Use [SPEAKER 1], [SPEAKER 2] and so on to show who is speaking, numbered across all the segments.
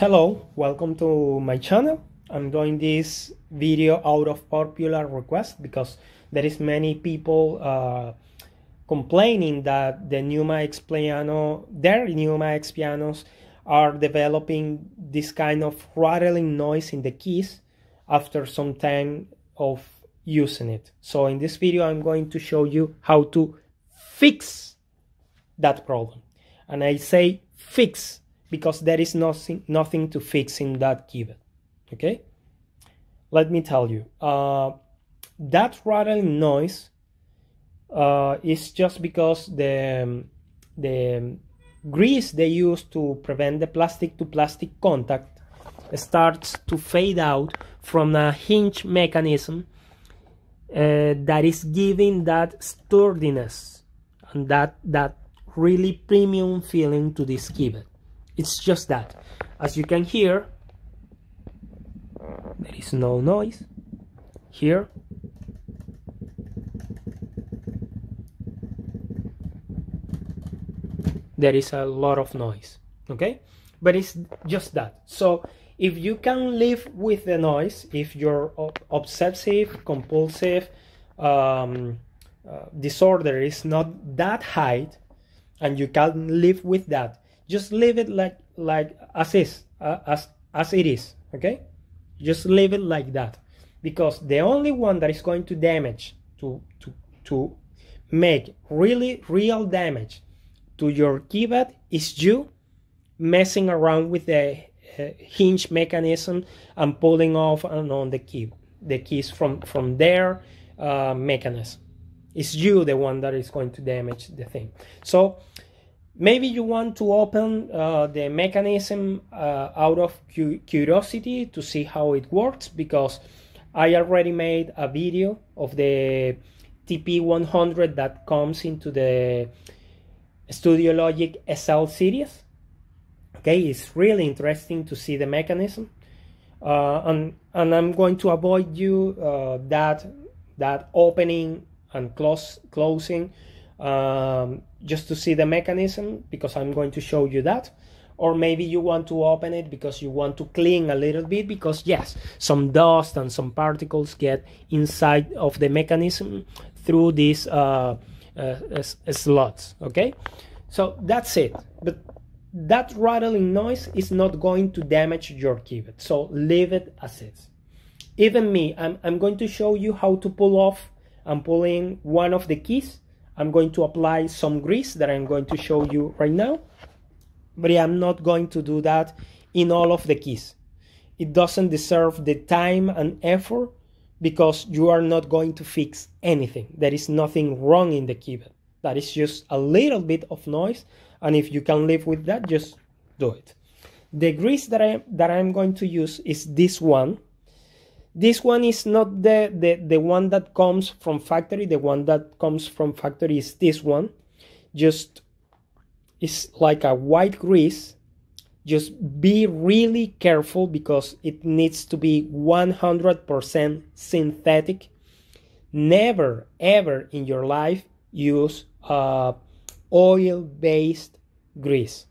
[SPEAKER 1] Hello, welcome to my channel. I'm doing this video out of popular request because there is many people complaining that the Numa X Piano, their Numa X Pianos are developing this kind of rattling noise in the keys after some time of using it. So in this video I'm going to show you how to fix that problem. And I say fix because there is nothing to fix in that Keybed. Okay, let me tell you, that rattling noise is just because the grease they use to prevent the plastic to plastic contact starts to fade out from a hinge mechanism that is giving that sturdiness and that really premium feeling to this Keybed. It's just that. As you can hear, there is no noise. Here, there is a lot of noise, okay? But it's just that. So if you can live with the noise, if your obsessive compulsive disorder is not that high and you can live with that, just leave it like as is, as it is, okay? Just leave it like that, because the only one that is going to damage, to make real damage to your Keybed is you messing around with the hinge mechanism and pulling off and on the keys from their mechanism. It's you the one that is going to damage the thing. So maybe you want to open the mechanism out of curiosity to see how it works, because I already made a video of the TP110 that comes into the Studio Logic SL series. Okay, it's really interesting to see the mechanism, and I'm going to avoid you that opening and closing just to see the mechanism, because I'm going to show you that. Or maybe you want to open it because you want to clean a little bit, because yes, some dust and some particles get inside of the mechanism through these slots. Okay, so that's it. But that rattling noise is not going to damage your Keybed, so leave it as is. Even me, I'm going to show you how to pull off and pull in one of the keys. I'm going to apply some grease that I'm going to show you right now, but I'm not going to do that in all of the keys. It doesn't deserve the time and effort, because you are not going to fix anything. There is nothing wrong in the Keybed. That is just a little bit of noise, and if you can live with that, just do it. The grease that I'm going to use is this one. This one is not the one that comes from factory. The one that comes from factory is this one. Just, it's like a white grease. Just be really careful, because it needs to be 100% synthetic. Never ever in your life use oil-based grease,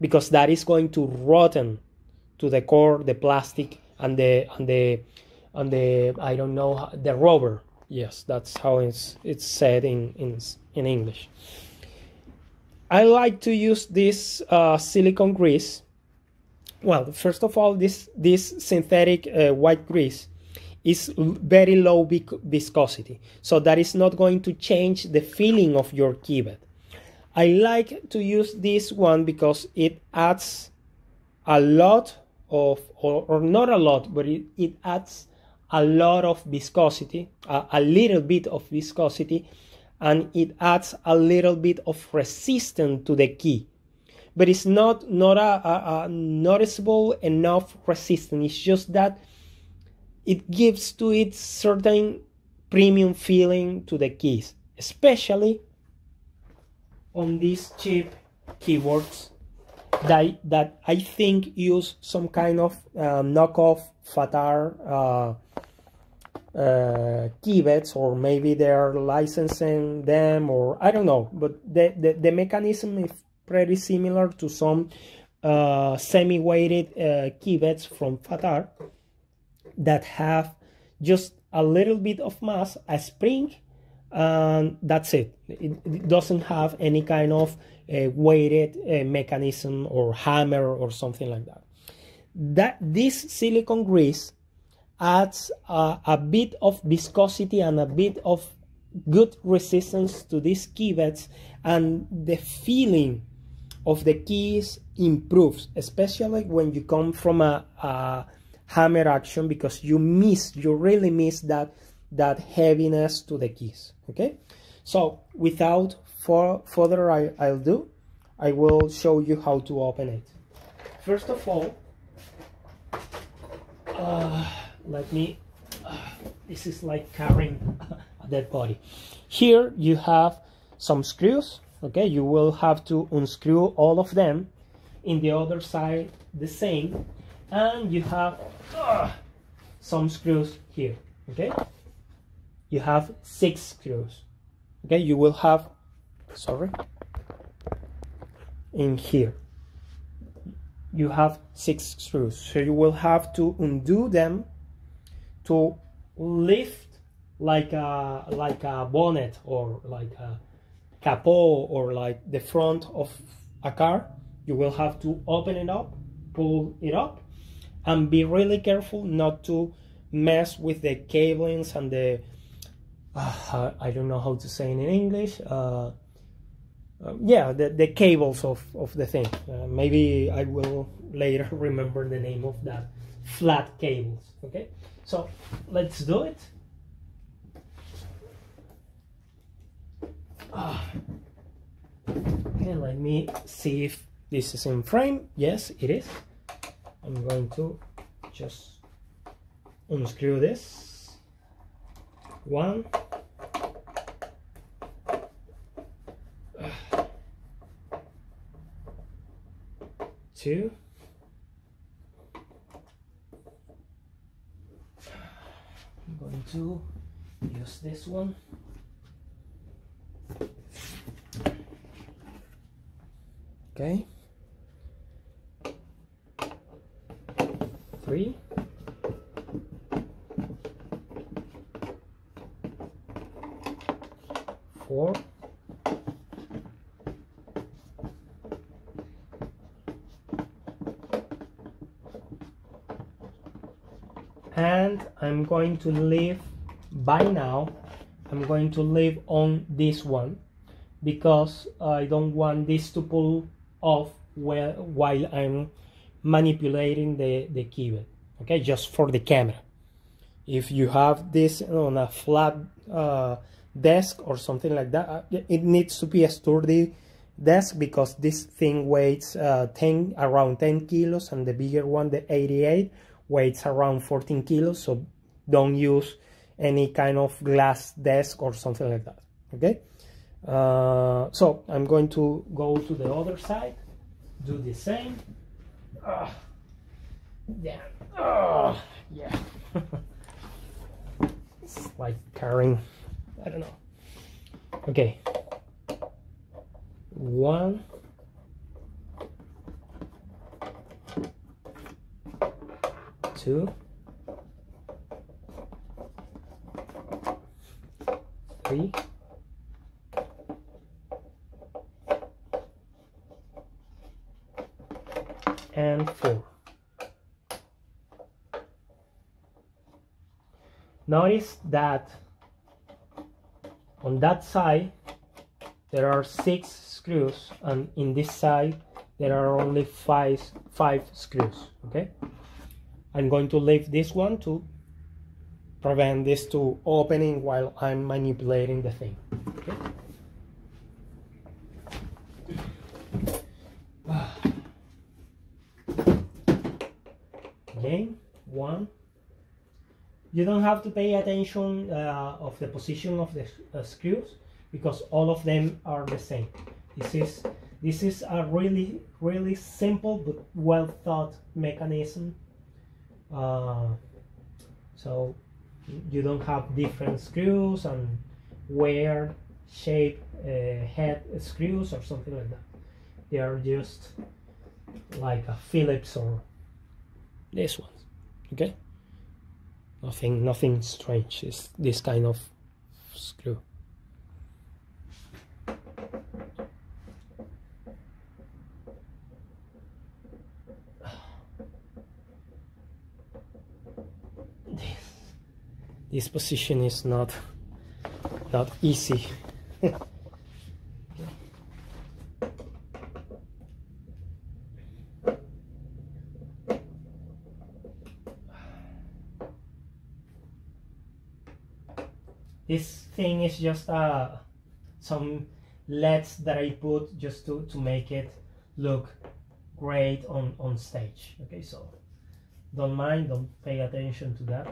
[SPEAKER 1] because that is going to rotten to the core, the plastic, and the I don't know, the rubber. Yes, that's how it's said in English. I like to use this silicone grease. Well, first of all, this synthetic white grease is very low viscosity, so that is not going to change the feeling of your Keybed. I like to use this one because it adds a lot of, or not a lot, but it adds a lot of viscosity, a little bit of viscosity, and it adds a little bit of resistance to the key. But it's not a noticeable enough resistance. It's just that it gives to it certain premium feeling to the keys, especially on these cheap keyboards that I think use some kind of knockoff Fatar Keybeds, or maybe they're licensing them, or I don't know, but the mechanism is pretty similar to some semi-weighted keybeds from Fatar that have just a little bit of mass, a spring, and that's it. It doesn't have any kind of weighted mechanism or hammer or something like that. This silicone grease adds a bit of viscosity and a bit of good resistance to these keybeds, and the feeling of the keys improves, especially when you come from a hammer action, because you really miss that heaviness to the keys. Okay, so without further ado, I will show you how to open it. First of all, let me this is like carrying a dead body. Here you have some screws. Okay, you will have to unscrew all of them. In the other side the same, and you have some screws here. Okay, you have 6 screws. Okay, you will have, sorry, in here you have 6 screws, so you will have to undo them to lift like a bonnet or like a capot or like the front of a car. You will have to open it up, pull it up, and be really careful not to mess with the cablings and the I don't know how to say it in English. Yeah, the cables of the thing. Maybe I will later remember the name of that. Flat cables. Okay, so let's do it. Okay, let me see if this is in frame. Yes, it is. I'm going to just unscrew this. 1, 2, I'm going to use this one. Okay, 3, 4, and I'm going to leave, by now I'm going to leave on this one, because I don't want this to pull off while I'm manipulating the keybed. Okay, just for the camera. If you have this on a flat desk or something like that, it needs to be a sturdy desk, because this thing weighs around 10 kilos, and the bigger one, the 88, weighs around 14 kilos. So don't use any kind of glass desk or something like that. Okay, so I'm going to go to the other side, do the same. Yeah, yeah. It's like carrying, I don't know. Okay, 1, 2, 3, and 4. Notice that on that side there are 6 screws, and in this side there are only 5 screws. Okay, I'm going to leave this one to prevent this to opening while I'm manipulating the thing. Okay. Again, 1. You don't have to pay attention of the position of the screws, because all of them are the same. This is a really simple but well thought mechanism. So you don't have different screws and weird shape head screws or something like that. They are just like a Phillips or this one. Okay, nothing strange. It's this kind of screw. This position is not easy. This thing is just some LEDs that I put just to make it look great on stage. Okay, so don't pay attention to that.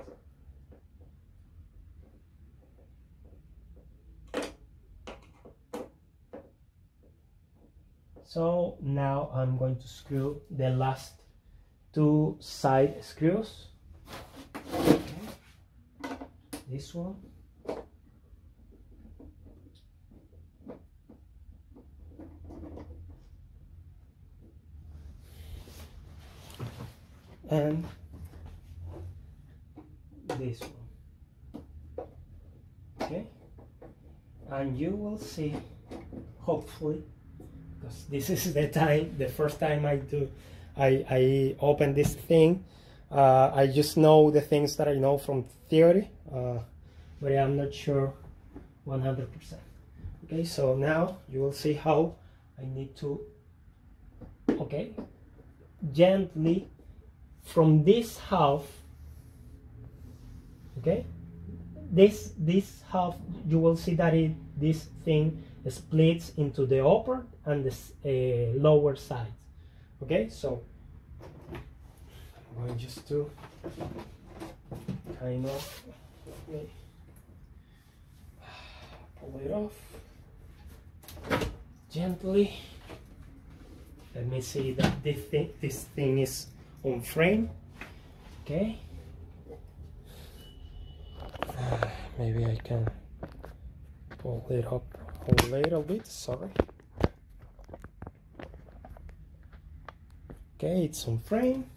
[SPEAKER 1] So now I'm going to screw the last two side screws. Okay. This one. And this one. Okay, and you will see, hopefully, because this is the first time I open this thing. I just know the things that I know from theory, but I'm not sure 100%. Okay, so now you will see how I need to, okay, gently from this half, okay, this half, you will see that this thing splits into the upper and the lower sides. Okay, so I'm going just to kind of pull it off gently. Let me see that this thing is on frame. Okay, maybe I can pull it up a little bit. Sorry. Okay, it's on frame,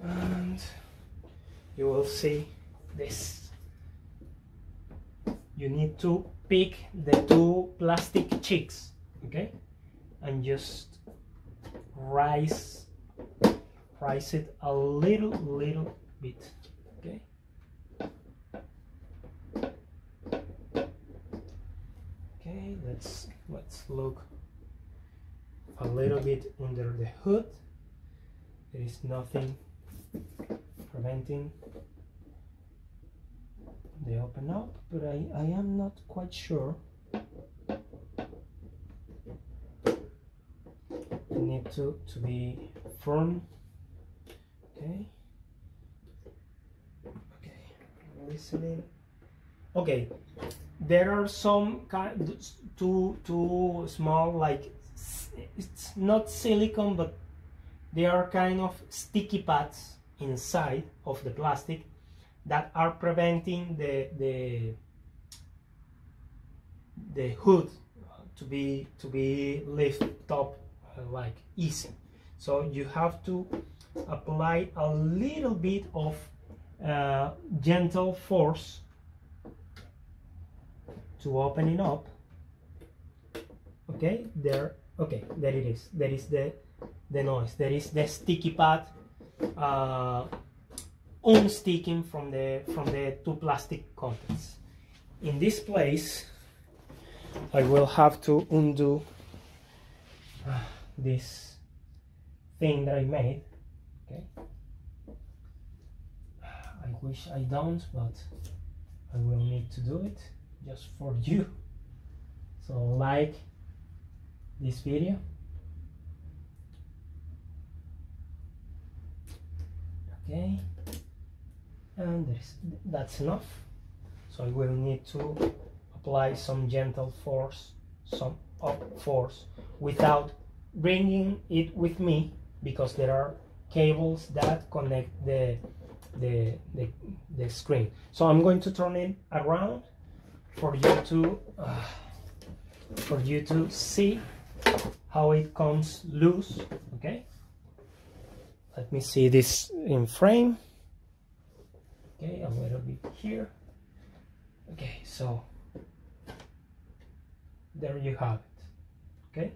[SPEAKER 1] and you will see this. You need to pick the two plastic cheeks, okay, and just rise it a little bit. Okay, okay, let's look a little bit under the hood. There is nothing preventing the open up, but I am not quite sure. I need to be firm. Okay, listening. Okay, there are some two small, like, it's not silicone, but they are kind of sticky pads inside of the plastic that are preventing the hood to be lifted up like easy. So you have to apply a little bit of gentle force to open it up. Okay, there. Okay, there it is. There is the noise. There is the sticky pad unsticking from the two plastic contacts. In this place, I will have to undo this thing that I made. Okay, I wish I don't, but I will need to do it just for you. So like this video. Okay, and that's enough. So I will need to apply some gentle force, some up force, without bringing it with me, because there are cables that connect the screen. So I'm going to turn it around for you to see how it comes loose. Okay, let me see this in frame. Okay, a little bit here. Okay, so there you have it. Okay,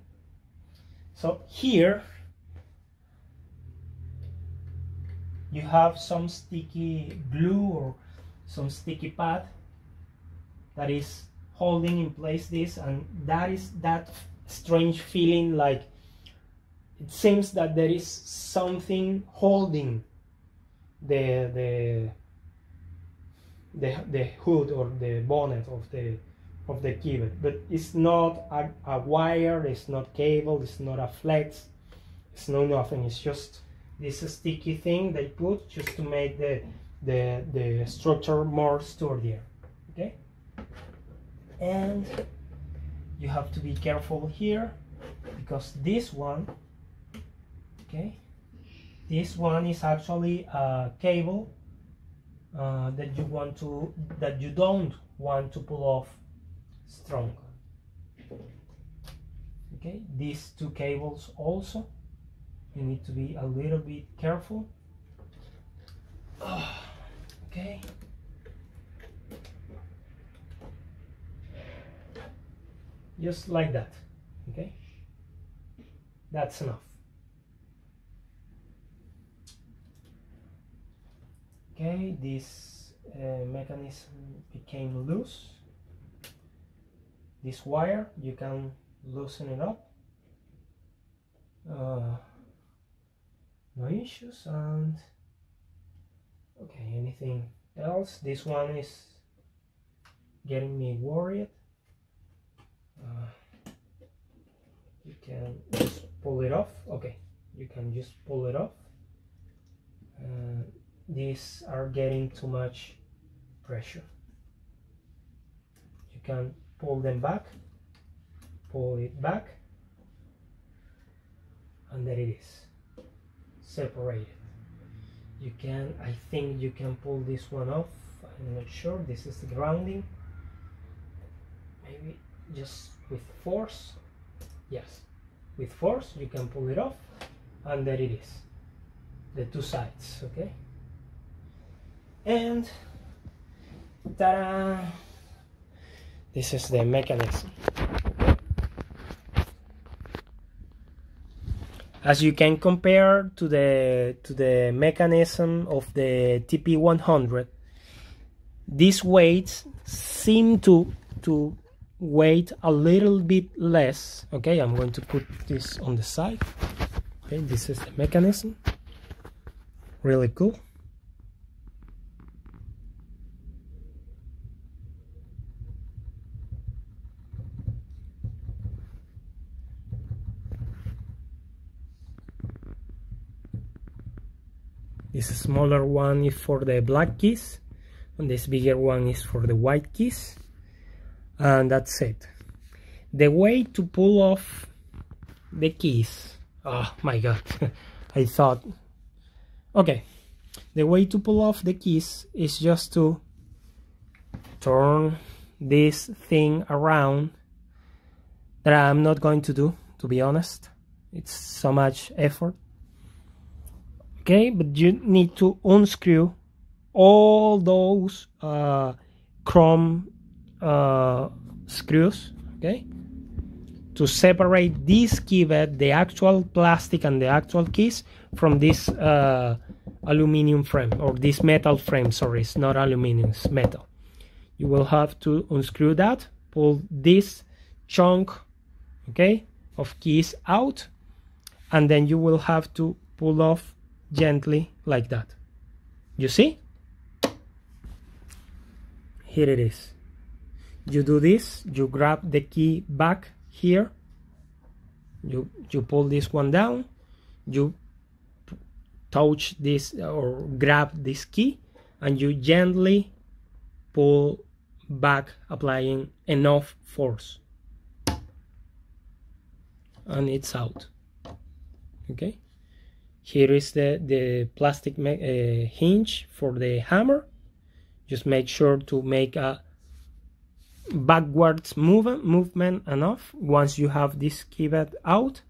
[SPEAKER 1] so here you have some sticky glue or some sticky pad that is holding in place this, and that is that strange feeling, like it seems that there is something holding the hood or the bonnet of the Keybed, but it's not a wire, it's not cable, it's not a flex, it's no nothing. It's just this sticky thing they put just to make the structure more sturdier. Okay, and you have to be careful here because this one, okay, this one is actually a cable that you don't want to pull off strong. Okay, these two cables also, you need to be a little bit careful. Okay, just like that. Okay, that's enough. Okay, this mechanism became loose. This wire, you can loosen it up. No issues. And okay, anything else? This one is getting me worried. You can just pull it off. Okay, you can just pull it off. These are getting too much pressure. You can pull them back, pull it back, and there it is, separated. You can, I think you can pull this one off. I'm not sure. This is the grounding. Maybe just with force. Yes, with force you can pull it off, and there it is, the two sides. Okay, and ta-da! This is the mechanism. As you can compare to the mechanism of the TP110, these weights seem to weight a little bit less. Okay, I'm going to put this on the side. Okay, this is the mechanism. Really cool. This smaller one is for the black keys, and this bigger one is for the white keys, and that's it. The way to pull off the keys, oh my god, I thought, okay, the way to pull off the keys is just to turn this thing around, that I'm not going to do, to be honest. It's so much effort. Okay, but you need to unscrew all those chrome screws, okay, to separate this Keybed, the actual plastic and the actual keys, from this aluminum frame, or this metal frame. Sorry, it's not aluminum, it's metal. You will have to unscrew that, pull this chunk, okay, of keys out, and then you will have to pull off gently like that. You see? Here it is. You do this, you grab the key back here, you pull this one down, you touch this or grab this key, and you gently pull back, applying enough force, and it's out. Okay, here is the plastic hinge for the hammer. Just make sure to make a backwards movement enough once you have this Keybed out,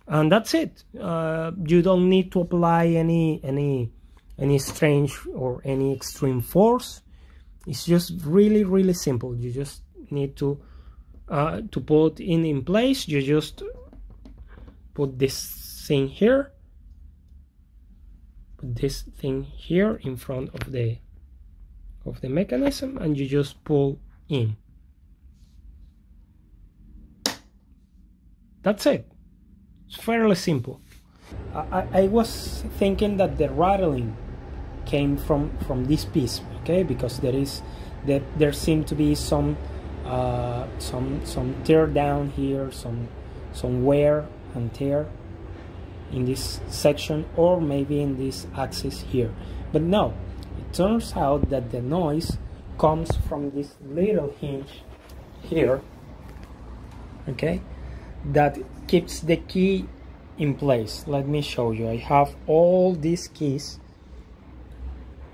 [SPEAKER 1] and that's it. You don't need to apply any strange or any extreme force. It's just really simple. You just need to put in place. You just put this thing here, put this thing here in front of the mechanism, and you just pull in. That's it. It's fairly simple. I was thinking that the rattling came from this piece, okay, because there seem to be some tear down here, some wear and tear in this section, or maybe in this axis here. But no, it turns out that the noise comes from this little hinge here, okay, that keeps the key in place. Let me show you. I have all these keys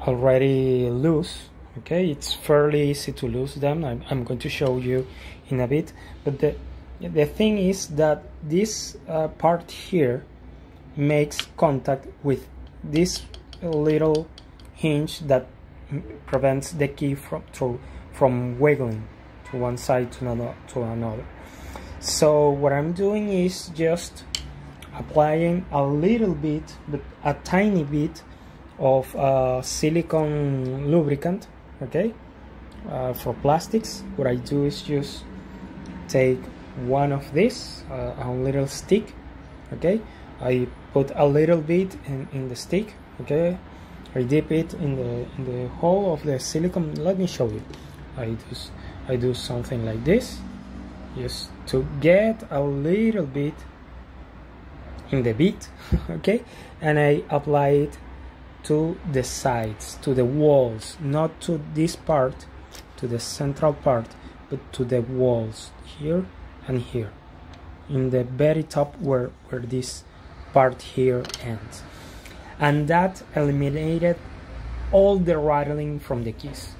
[SPEAKER 1] already loose, okay. It's fairly easy to lose them. I'm going to show you in a bit, but the thing is that this part here makes contact with this little hinge that prevents the key from wiggling to one side to another. So what I'm doing is just applying a little bit, but a tiny bit of silicone lubricant, okay, for plastics. What I do is just take one of this, a little stick, okay. I put a little bit in the stick, okay. I dip it in the hole of the silicone. Let me show you. I do something like this, just to get a little bit in the bit, okay, and I apply it to the sides, to the walls, not to this part, to the central part, but to the walls here and here, in the very top where this part here ends. And that eliminated all the rattling from the keys.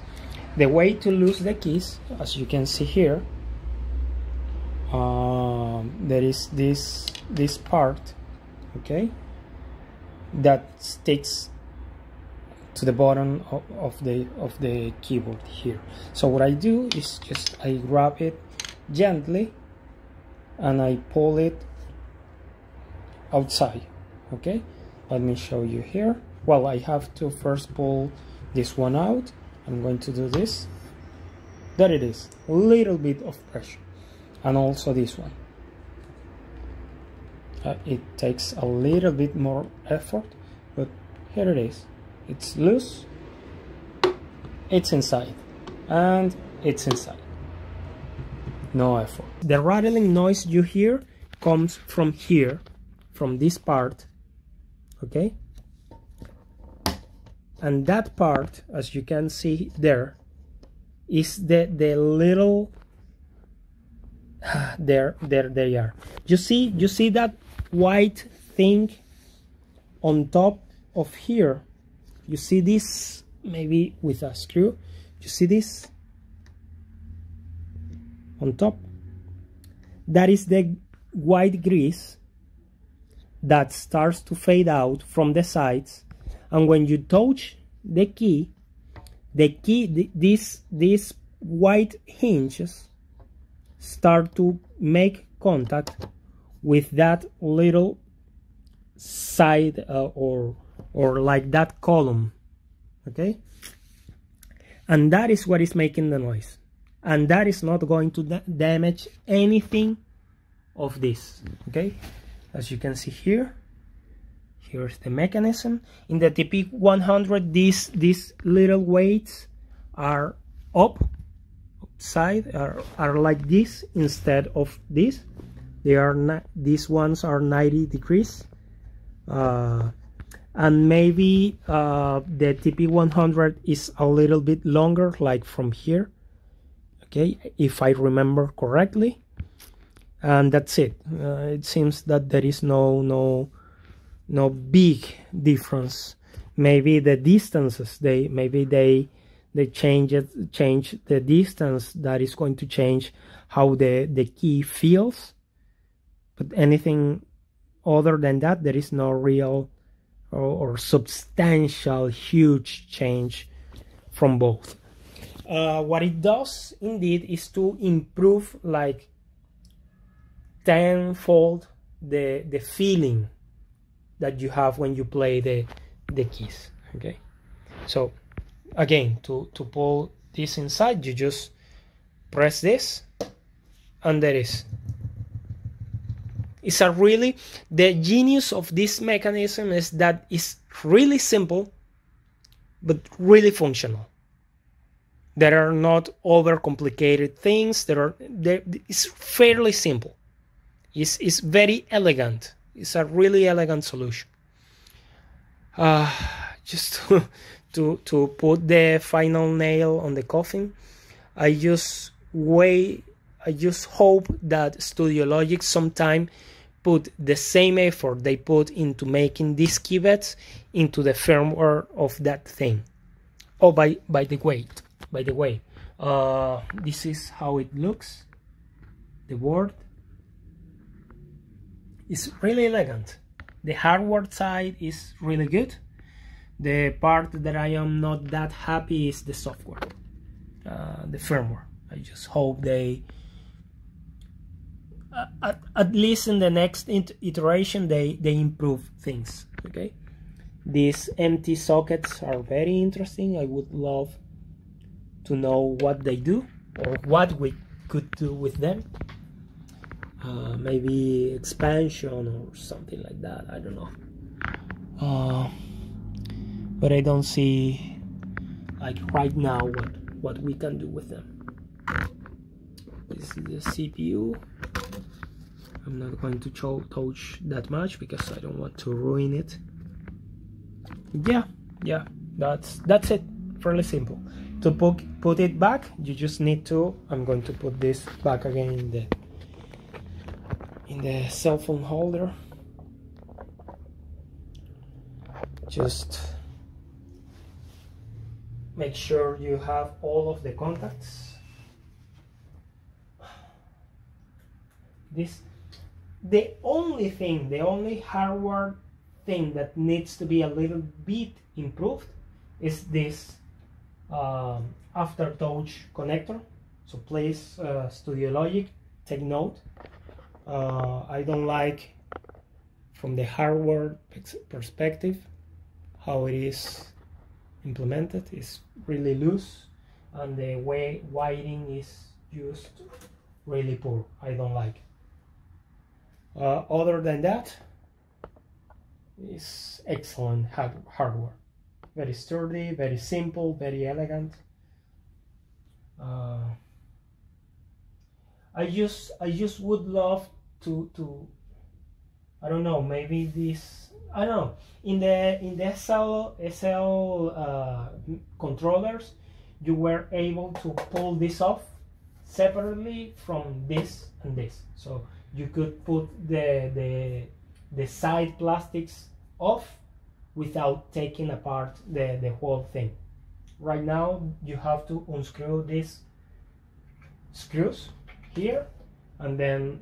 [SPEAKER 1] The way to lose the keys, as you can see here, there is this part, okay, that sticks to the bottom of the keyboard here. So what I do is just I grab it gently and I pull it outside, okay. Let me show you here. Well, I have to first pull this one out. I'm going to do this. There it is, a little bit of pressure, and also this one. It takes a little bit more effort, but here it is. It's loose, it's inside, and it's inside. No effort. The rattling noise you hear comes from here, from this part, okay. And that part, as you can see there, is the little there they are. You see that white thing on top of here? You see this, maybe with a screw, you see this on top? That is the white grease that starts to fade out from the sides, and when you touch the key, these white hinges start to make contact with that little side or like that column, okay. And that is what is making the noise, and that is not going to damage anything of this, okay. As you can see here, here's the mechanism. In the TP100, these little weights are upside, are like this instead of this. They are not, these ones are 90 degrees, and maybe the TP100 is a little bit longer, like from here, okay, if I remember correctly. And that's it. It seems that there is no big difference. Maybe the distances, they change the distance. That is going to change how the key feels, but anything other than that, there is no real or substantial huge change from both. What it does indeed is to improve like tenfold the feeling that you have when you play the keys. Okay, so again, to pull this inside, you just press this and there is. It's a really, the genius of this mechanism is that it's really simple but really functional. There are not overcomplicated things. It's fairly simple. It's very elegant. It's a really elegant solution. Just to put the final nail on the coffin, I just hope that Studio Logic sometime put the same effort they put into making these keybeds into the firmware of that thing. Oh, by the way, this is how it looks. The board is really elegant. The hardware side is really good. The part that I am not that happy is the software, the firmware. I just hope they, at least in the next iteration, they improve things. Okay, these empty sockets are very interesting. I would love to know what they do or what we could do with them. Maybe expansion or something like that, I don't know. But I don't see like right now what we can do with them. This is the CPU. I'm not going to touch that much because I don't want to ruin it. Yeah, that's it. Fairly simple. To put it back, you just need to, I'm going to put this back again in the cell phone holder. Just make sure you have all of the contacts. The only hardware thing that needs to be a little bit improved is this aftertouch connector. So please, Studio Logic, take note. I don't like, from the hardware perspective, how it is implemented. It's really loose and the way wiring is used really poor. I don't like it. Other than that, it's excellent hardware. Very sturdy, very simple, very elegant. I just would love to I don't know, maybe this, I don't know, in the SL controllers, you were able to pull this off separately from this and this, so you could put the side plastics off without taking apart the whole thing. Right now you have to unscrew these screws here, and then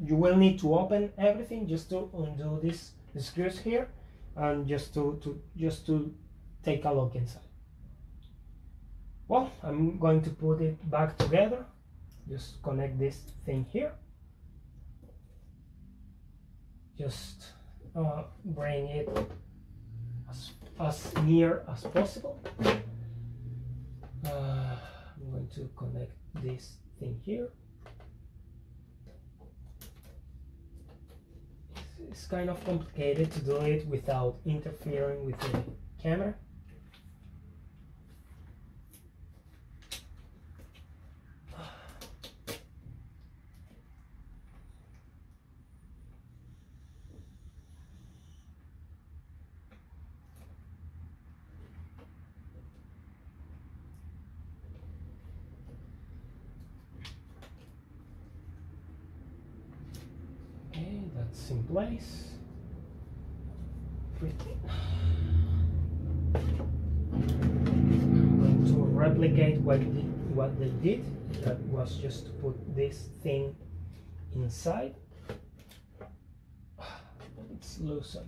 [SPEAKER 1] you will need to open everything just to undo these screws here, and just to take a look inside. Well, I'm going to put it back together. Just connect this thing here. Just bring it as near as possible. I'm going to connect this thing here. It's kind of complicated to do it without interfering with the camera. That's in place. I'm going to replicate what they did. That was just to put this thing inside. loose again.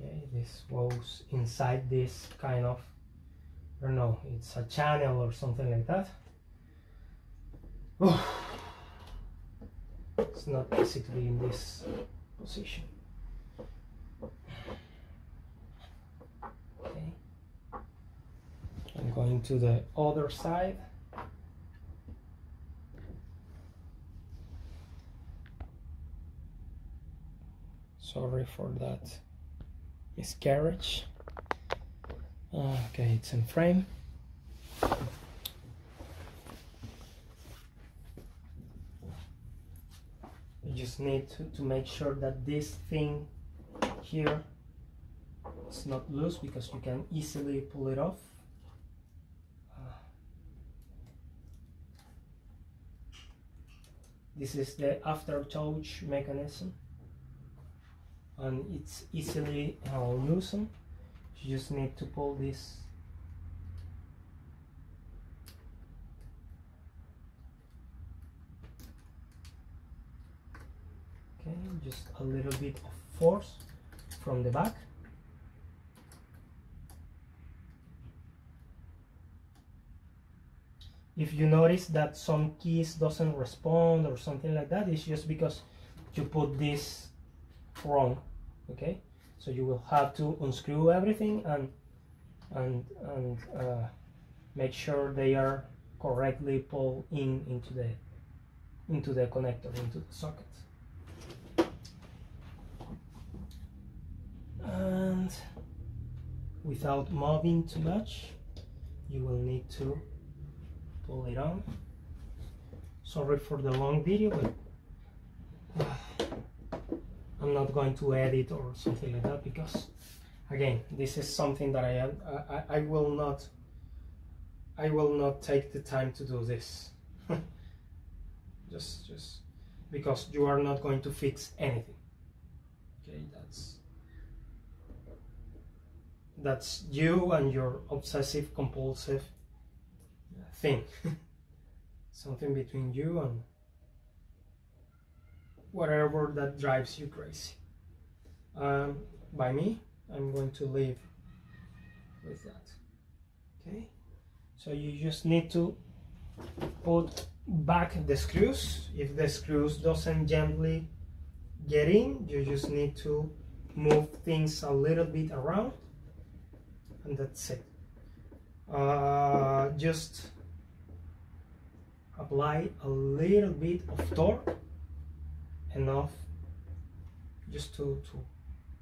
[SPEAKER 1] Okay, this goes inside this kind of, I don't know, it's a channel or something like that. Oh, it's not basically in this position. Okay, I'm going to the other side. Sorry for that miscarriage. Okay, it's in frame. You just need to make sure that this thing here is not loose, because you can easily pull it off. This is the aftertouch mechanism, and it's easily loosened. You just need to pull this. Okay, just a little bit of force from the back. If you notice that some keys doesn't respond or something like that, it's just because you put this wrong. Okay, so you will have to unscrew everything and make sure they are correctly pulled into the connector, into the socket. And without moving too much, you will need to pull it on. Sorry for the long video, but I'm not going to edit or something like that, because again, this is something that I will not take the time to do this. just because you are not going to fix anything. Okay, that's you and your obsessive compulsive thing. Something between you and whatever that drives you crazy. By me, I'm going to leave with that. Okay, so you just need to put back the screws. If the screws doesn't gently get in, you just need to move things a little bit around, and that's it. Just apply a little bit of torque, enough just to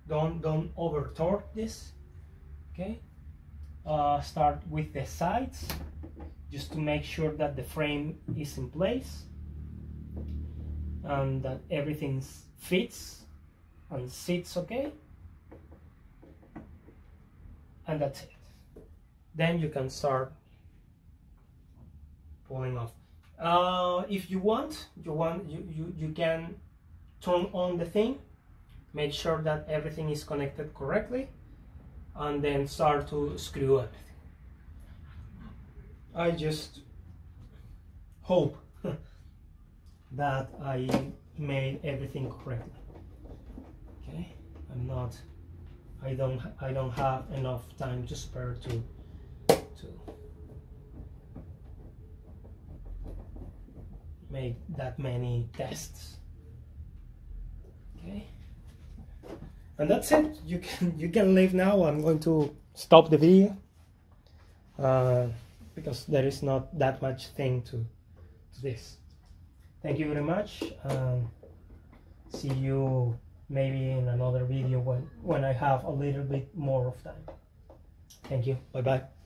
[SPEAKER 1] don't over torque this. Okay, start with the sides, just to make sure that the frame is in place and that everything fits and sits okay, and that's it. Then you can start pulling off. If you want, you can turn on the thing, make sure that everything is connected correctly, and then start to screw everything. I just hope that I made everything correctly. Okay, I don't have enough time to spare to make that many tests. Okay, and that's it. You can leave now. I'm going to stop the video because there is not that much thing to this. Thank you very much. See you maybe in another video when I have a little bit more of time. Thank you. Bye bye.